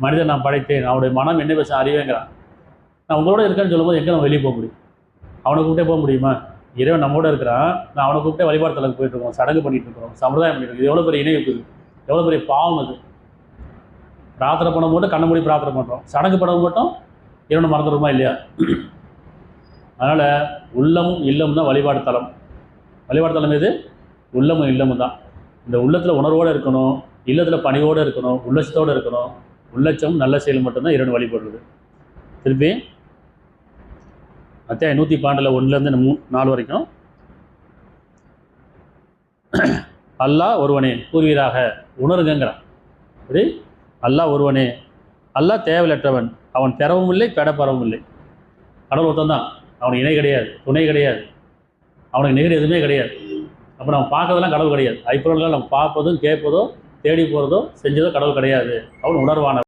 மனிதன் நான் படைத்தேன், அவனுடைய மனம் என்ன பேச அறிவேங்கிறான். நான் உங்களோட இருக்கேன்னு சொல்லும்போது எங்கே நம்ம வெளியே போக முடியும்? அவனை கூப்பிட்டே போக முடியுமா? இறைவன் நம்மோட இருக்கிறான், நான் அவனை கூப்பிட்டே வழிபாடு தலத்துக்கு போயிட்டுருக்கோம், சடங்கு பண்ணிகிட்டு இருக்கிறோம், சம்பிரதாயம் பண்ணிட்டு இருக்கோம். இது எவ்வளோ பெரிய இணைப்பு, எவ்வளோ பெரிய பாவம் அது. பிரார்த்தனை பண்ண மட்டும் கண்ண மூடி பிரார்த்தனை பண்ணுறோம், சடங்கு பண்ண மட்டும் இறைவனை மறந்துடுமா இல்லையா? அதனால் உள்ளமும் இல்லமும் தான் வழிபாடு தலம். வழிபாடு தலம் எது? உள்ளமும் இல்லமும் தான். இந்த உள்ளத்தில் உணர்வோடு இருக்கணும், இல்லத்தில் பணிவோடு இருக்கணும், உள்ளச்சத்தோடு இருக்கணும். உள்ளச்சம் நல்ல செயல் மட்டும்தான் இறைவன் வழிபடுறது. திருப்பி அத்தியாயம் 112 1லேருந்து 4 வரைக்கும் அல்லாஹ் ஒருவனே கூறுவீராக உணருங்கிறான். அப்படி அல்லாஹ் ஒருவனே, அல்லாஹ் தேவையற்றவன், அவன் பெறவும் இல்லை பெறப்பெறவும் இல்லை. கடவுள் ஒருத்தன் தான், அவனுக்கு இணை கிடையாது, துணை கிடையாது, அவனுக்கு நிகர் எதுவுமே கிடையாது. அப்போ நம்ம பார்க்கறதெல்லாம் கடவுள் கிடையாது. ஐப்பொருள்கள் நம்ம பார்ப்பதும் கேட்பதோ தேடி போகிறதோ செஞ்சதோ கடவுள் கிடையாது. அவன் உணர்வான